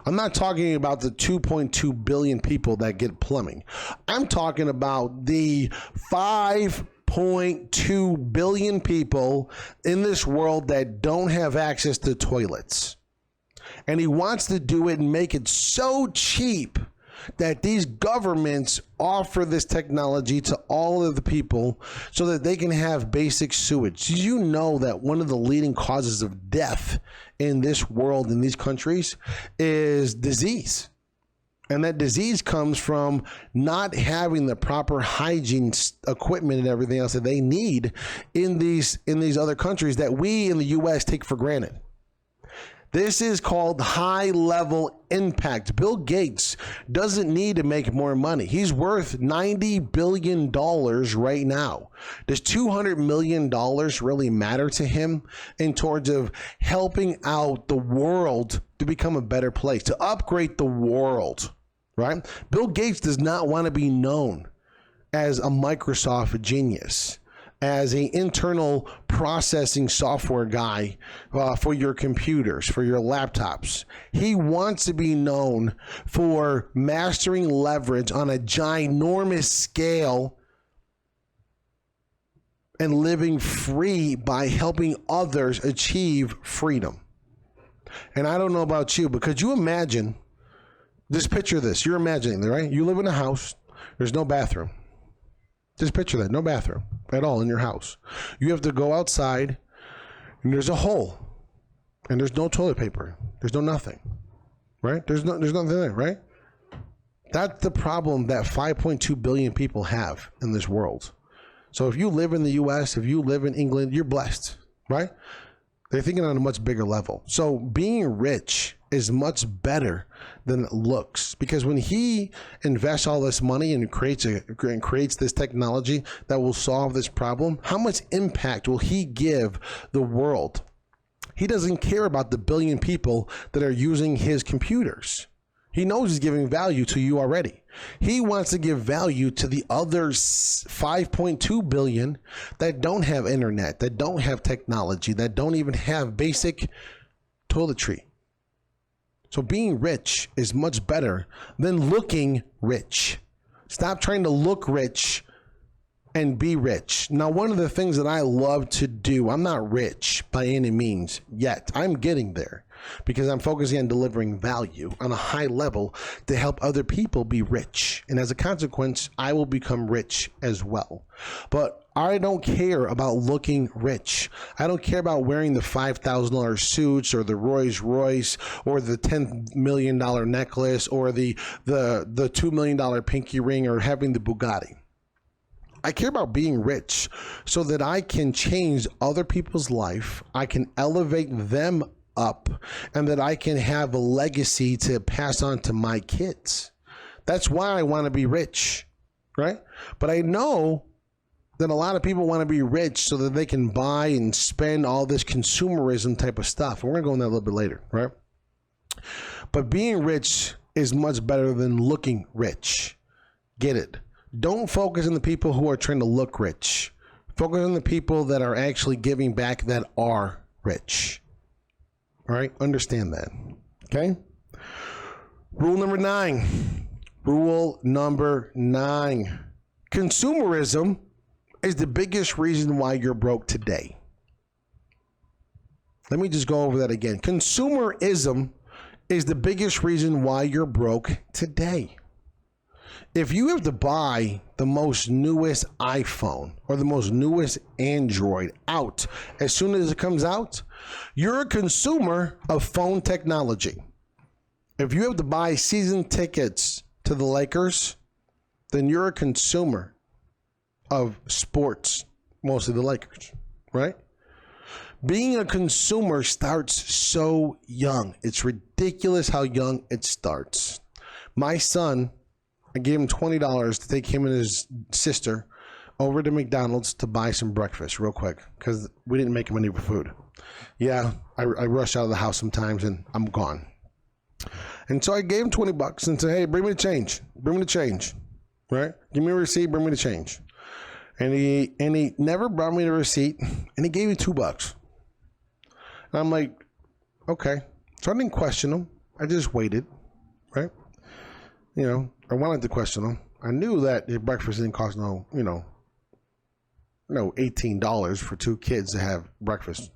I'm not talking about the 2.2 billion people that get plumbing. I'm talking about the 5.2 billion people in this world that don't have access to toilets. And he wants to do it and make it so cheap that these governments offer this technology to all of the people so that they can have basic sewage. Did you know that one of the leading causes of death in this world, in these countries, is disease? And that disease comes from not having the proper hygiene equipment and everything else that they need in these other countries that we in the U.S. take for granted. This is called high level impact. Bill Gates doesn't need to make more money. He's worth $90 billion right now. Does $200 million really matter to him in terms of helping out the world to become a better place, to upgrade the world, right? Bill Gates does not want to be known as a Microsoft genius, as an internal processing software guy for your computers, for your laptops. He wants to be known for mastering leverage on a ginormous scale and living free by helping others achieve freedom. And I don't know about you, but could you imagine, just picture this, you're imagining, right? You live in a house, there's no bathroom. Just picture that, no bathroom at all in your house. You have to go outside and there's a hole and there's no toilet paper. There's no nothing, right? There's nothing there, right? That's the problem that 5.2 billion people have in this world. So if you live in the US, if you live in England, you're blessed, right? They're thinking on a much bigger level. So being rich is much better than it looks, because when he invests all this money and creates this technology that will solve this problem, how much impact will he give the world? He doesn't care about the billion people that are using his computers. He knows he's giving value to you already. He wants to give value to the other 5.2 billion that don't have internet, that don't have technology, that don't even have basic toiletry. So being rich is much better than looking rich. Stop trying to look rich and be rich. Now, one of the things that I love to do, I'm not rich by any means yet. I'm getting there because I'm focusing on delivering value on a high level to help other people be rich. And as a consequence, I will become rich as well. But I don't care about looking rich. I don't care about wearing the $5,000 suits or the Rolls Royce or the $10 million necklace or the $2 million pinky ring or having the Bugatti. I care about being rich so that I can change other people's life. I can elevate them up, and that I can have a legacy to pass on to my kids. That's why I want to be rich, right? But I know that a lot of people want to be rich so that they can buy and spend all this consumerism type of stuff. And we're going to go into that a little bit later, right? But being rich is much better than looking rich. Get it? Don't focus on the people who are trying to look rich. Focus on the people that are actually giving back that are rich. All right? Understand that. Okay? Rule number 9. Rule number 9. Consumerism is the biggest reason why you're broke today. Let me just go over that again. Consumerism is the biggest reason why you're broke today. If you have to buy the most newest iPhone or the most newest Android out as soon as it comes out, you're a consumer of phone technology. If you have to buy season tickets to the Lakers, then you're a consumer of sports, mostly the Lakers, right? Being a consumer starts so young. It's ridiculous how young it starts. My son, I gave him $20 to take him and his sister over to McDonald's to buy some breakfast real quick because we didn't make money for food. Yeah, I rush out of the house sometimes and I'm gone. And so I gave him $20 and said, hey, bring me the change. Bring me the change, right? Give me a receipt, bring me the change. And he never brought me the receipt, and he gave me $2. And I'm like, okay. So I didn't question him. I just waited, right? You know, I wanted to question him. I knew that the breakfast didn't cost no $18 for two kids to have breakfast.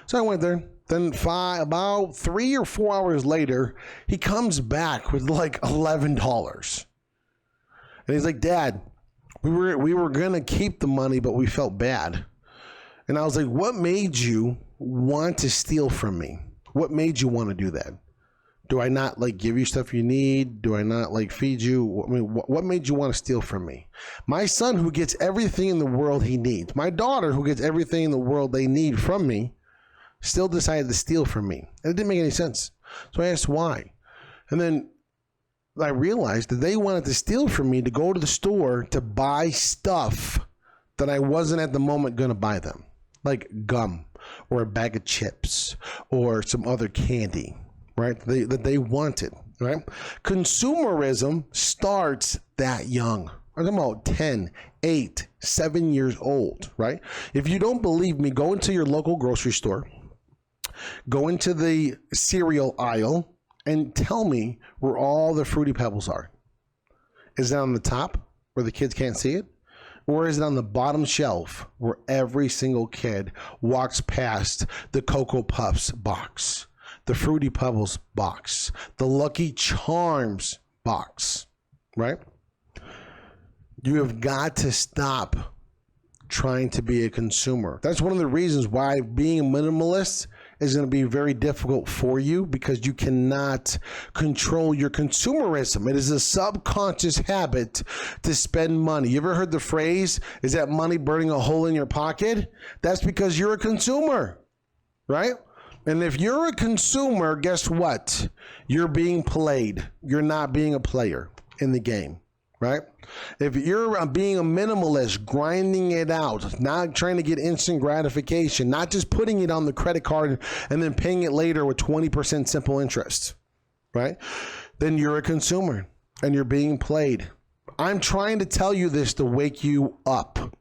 So I went there. Then about 3 or 4 hours later, he comes back with like $11. And he's like, Dad, we were gonna keep the money, but we felt bad. And I was like, what made you want to steal from me? What made you want to do that? Do I not like give you stuff you need? Do I not like feed you? I mean, what made you want to steal from me? My son, who gets everything in the world he needs, my daughter, who gets everything in the world they need from me, still decided to steal from me. And it didn't make any sense. So I asked why. And then I realized that they wanted to steal from me to go to the store to buy stuff that I wasn't at the moment going to buy them, like gum or a bag of chips or some other candy, right? That they wanted, right? Consumerism starts that young. I'm talking about 10, 8, 7 years old, right? If you don't believe me, go into your local grocery store, go into the cereal aisle, and tell me where all the Fruity Pebbles are. Is it on the top where the kids can't see it? Or is it on the bottom shelf where every single kid walks past the Cocoa Puffs box, the Fruity Pebbles box, the Lucky Charms box, right? You have got to stop trying to be a consumer. That's one of the reasons why being a minimalist is going to be very difficult for you, because you cannot control your consumerism. It is a subconscious habit to spend money. You ever heard the phrase, is that money burning a hole in your pocket? That's because you're a consumer, right? And if you're a consumer, guess what? You're being played. You're not being a player in the game, right? If you're being a minimalist, grinding it out, not trying to get instant gratification, not just putting it on the credit card and then paying it later with 20% simple interest, right? Then you're a consumer and you're being played. I'm trying to tell you this to wake you up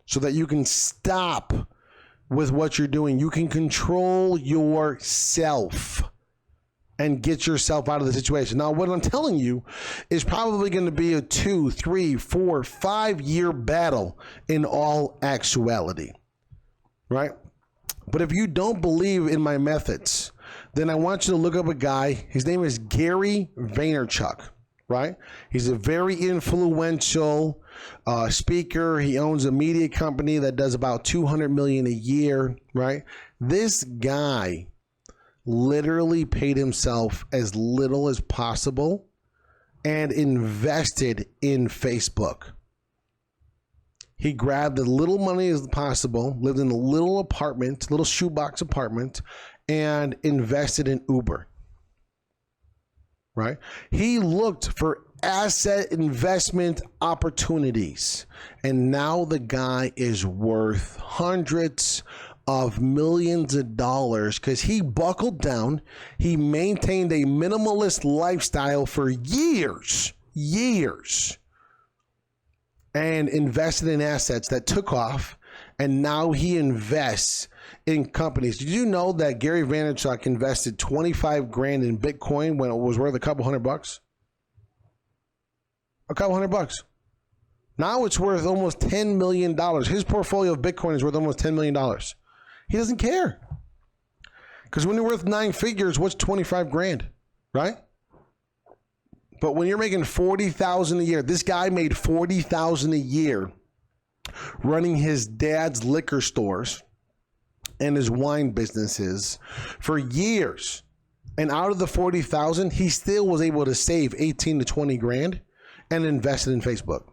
so that you can stop with what you're doing. You can control yourself and get yourself out of the situation. Now, what I'm telling you is probably going to be a 2, 3, 4, 5 year battle in all actuality, right? But if you don't believe in my methods, then I want you to look up a guy. His name is Gary Vaynerchuk, right? He's a very influential speaker. He owns a media company that does about $200 million a year, right? This guy literally paid himself as little as possible and invested in Facebook. He grabbed as little money as possible, lived in a little apartment, little shoebox apartment, and invested in Uber, right? He looked for asset investment opportunities, and now the guy is worth hundreds of millions of dollars because he buckled down. He maintained a minimalist lifestyle for years, and invested in assets that took off. And now he invests in companies. Did you know that Gary Vaynerchuk invested 25 grand in Bitcoin when it was worth a couple $100? A couple $100. Now it's worth almost $10 million. His portfolio of Bitcoin is worth almost $10 million. He doesn't care. Because when you're worth 9 figures, what's 25 grand, right? But when you're making $40,000 a year, this guy made $40,000 a year running his dad's liquor stores and his wine businesses for years. And out of the 40,000, he still was able to save 18 to 20 grand and invested in Facebook.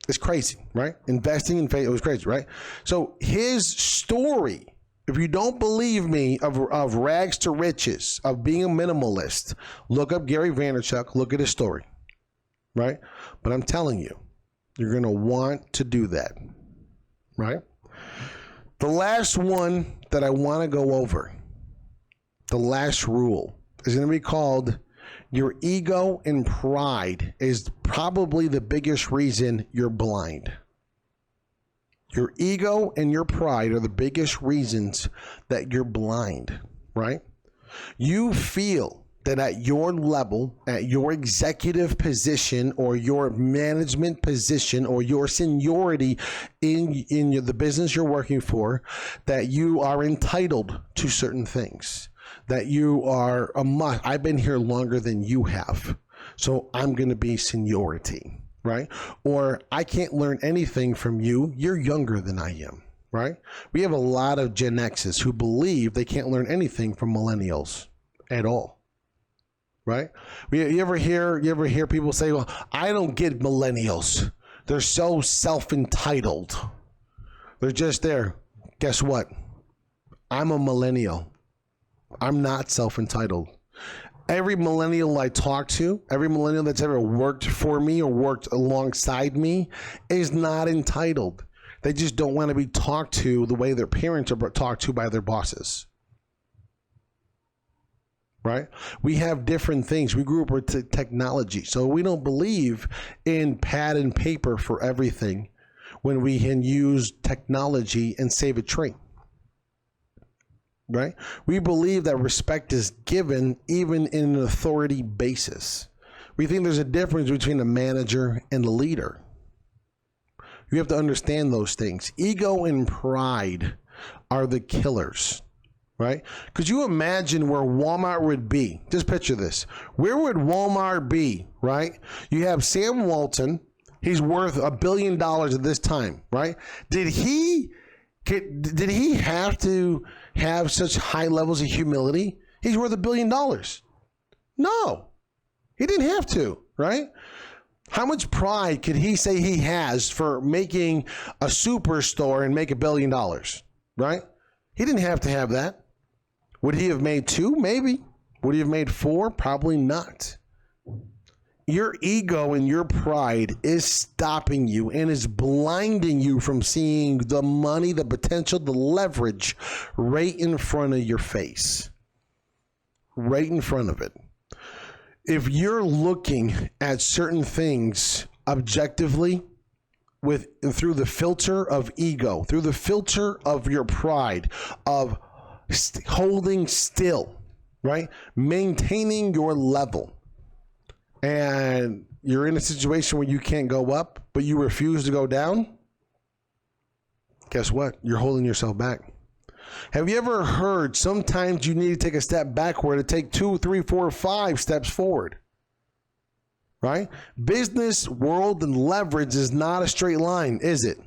It's crazy, right? Investing in Facebook, it was crazy, right? So his story, if you don't believe me, of rags to riches, of being a minimalist, look up Gary Vaynerchuk, look at his story, right? But I'm telling you, you're going to want to do that, right? The last one that I want to go over, the last rule, is going to be called your ego and pride is probably the biggest reason you're blind. Your ego and your pride are the biggest reasons that you're blind, right? You feel that at your level, at your executive position or your management position or your seniority in the business you're working for, that you are entitled to certain things, that you are a must. I've been here longer than you have, so I'm going to be seniority, right? Or I can't learn anything from you. You're younger than I am, right? We have a lot of Gen X's who believe they can't learn anything from millennials at all. Right? You ever hear people say, well, I don't get millennials. They're so self-entitled. They're just there. Guess what? I'm a millennial. I'm not self-entitled. Every millennial I talk to, every millennial that's ever worked for me or worked alongside me is not entitled. They just don't want to be talked to the way their parents are talked to by their bosses. Right? We have different things. We grew up with technology, so we don't believe in pad and paper for everything when we can use technology and save a tree. Right? We believe that respect is given even in an authority basis. We think there's a difference between a manager and a leader. You have to understand those things. Ego and pride are the killers, right? Could you imagine where Walmart would be? Just picture this. Where would Walmart be, right? You have Sam Walton. He's worth $1 billion at this time, right? Did he have to have such high levels of humility? He's worth $1 billion. No, he didn't have to, right? How much pride could he say he has for making a superstore and make $1 billion, right? He didn't have to have that. Would he have made 2? Maybe. Would he have made 4? Probably not. Your ego and your pride is stopping you and is blinding you from seeing the money, the potential, the leverage right in front of your face. Right in front of it. If you're looking at certain things objectively through the filter of ego, through the filter of your pride, of holding still, right? Maintaining your level. And you're in a situation where you can't go up, but you refuse to go down, guess what? You're holding yourself back. Have you ever heard sometimes you need to take a step backward to take 2, 3, 4, 5 steps forward? Right? Business, world, and leverage is not a straight line, is it?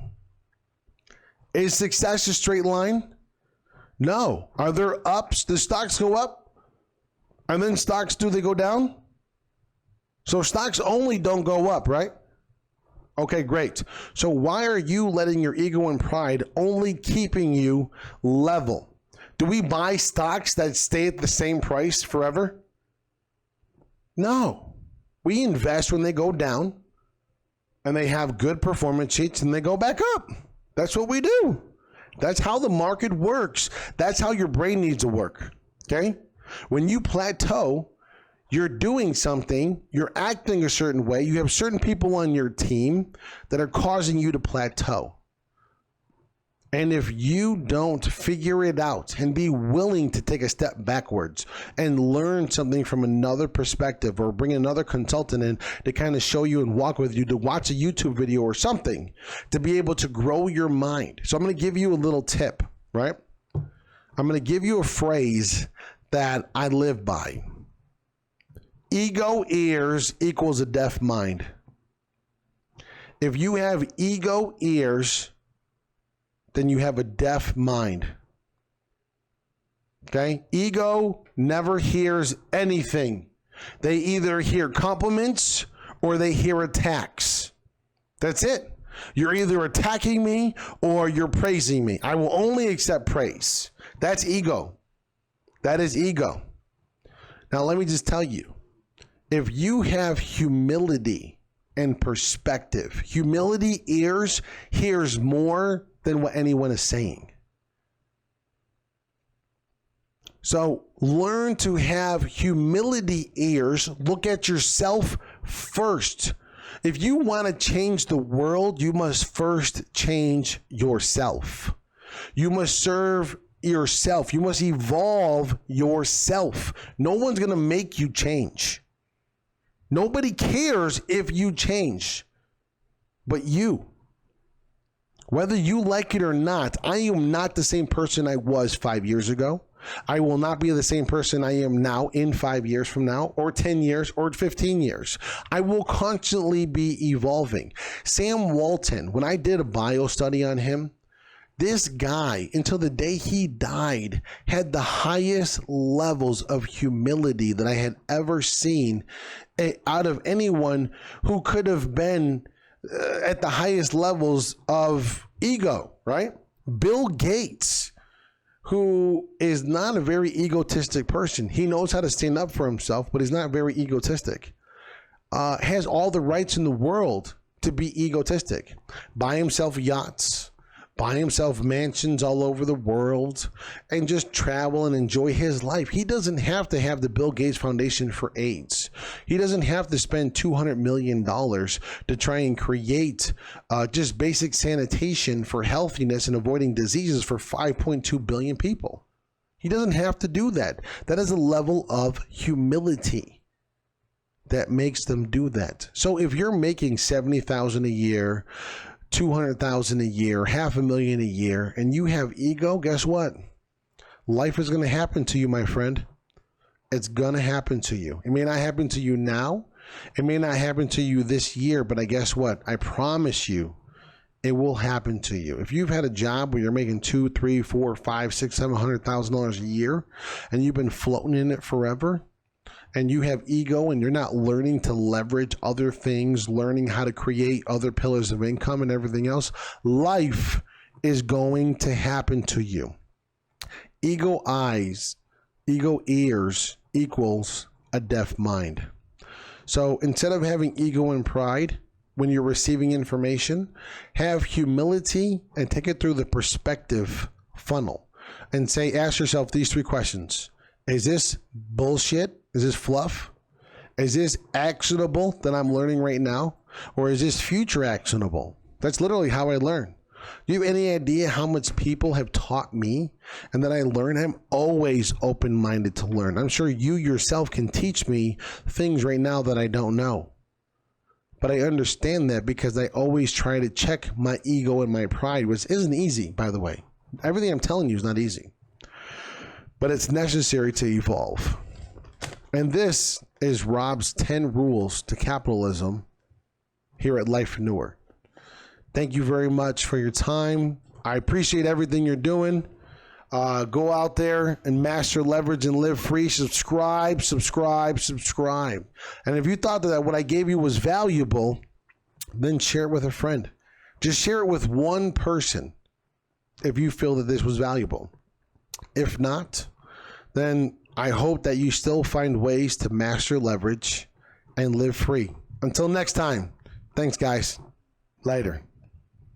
Is success a straight line? No. Are there ups? Do stocks go up? And then stocks, do they go down? So stocks only don't go up, right? Okay, great. So why are you letting your ego and pride only keeping you level? Do we buy stocks that stay at the same price forever? No. We invest when they go down and they have good performance sheets and they go back up. That's what we do. That's how the market works. That's how your brain needs to work, okay? When you plateau, you're doing something, you're acting a certain way, you have certain people on your team that are causing you to plateau. And if you don't figure it out and be willing to take a step backwards and learn something from another perspective or bring another consultant in to kind of show you and walk with you, to watch a YouTube video or something to be able to grow your mind. So I'm going to give you a little tip, right? I'm going to give you a phrase that I live by. Ego ears equals a deaf mind. If you have ego ears, then you have a deaf mind. Okay? Ego never hears anything. They either hear compliments or they hear attacks. That's it. You're either attacking me or you're praising me. I will only accept praise. That's ego. That is ego. Now, let me just tell you, if you have humility and perspective, humility hears more than what anyone is saying. So learn to have humility ears. Look at yourself first. If you want to change the world, you must first change yourself. You must serve yourself. You must evolve yourself. No one's going to make you change. Nobody cares if you change, but you. Whether you like it or not, I am not the same person I was 5 years ago. I will not be the same person I am now in 5 years from now, or 10 years, or 15 years. I will constantly be evolving. Sam Walton, when I did a bio study on him, this guy, until the day he died, had the highest levels of humility that I had ever seen out of anyone who could have been at the highest levels of ego, right? Bill Gates who is not a very egotistic person. He knows how to stand up for himself, but he's not very egotistic. Has all the rights in the world to be egotistic. Buy himself yachts, buy himself mansions all over the world, and just travel and enjoy his life. He doesn't have to have the Bill Gates Foundation for AIDS. He doesn't have to spend $200 million to try and create just basic sanitation for healthiness and avoiding diseases for 5.2 billion people. He doesn't have to do that. That is a level of humility that makes them do that. So if you're making $70,000 a year, $200,000 a year, $500,000 a year, and you have ego, guess what? Life is going to happen to you, my friend. It's going to happen to you. It may not happen to you now. It may not happen to you this year, but I guess what? I promise you, it will happen to you. If you've had a job where you're making $200,000, $300,000, $400,000, $500,000, $600,000, $700,000 a year, and you've been floating in it forever, and you have ego and you're not learning to leverage other things, learning how to create other pillars of income and everything else, life is going to happen to you. Ego eyes, ego ears equals a deaf mind. So instead of having ego and pride when you're receiving information, have humility and take it through the perspective funnel and say, ask yourself these 3 questions. Is this bullshit? Is this fluff? Is this actionable that I'm learning right now? Or is this future actionable? That's literally how I learn. Do you have any idea how much people have taught me and that I learn? I'm always open-minded to learn. I'm sure you yourself can teach me things right now that I don't know. But I understand that because I always try to check my ego and my pride, which isn't easy, by the way. Everything I'm telling you is not easy. But it's necessary to evolve. And this is Rob's 10 rules to capitalism here at Lifeaneur. Thank you very much for your time. I appreciate everything you're doing. Go out there and master leverage and live free. Subscribe. And if you thought that what I gave you was valuable, then share it with a friend. Just share it with one person if you feel that this was valuable. If not, then I hope that you still find ways to master leverage and live free. Until next time, thanks guys. Later.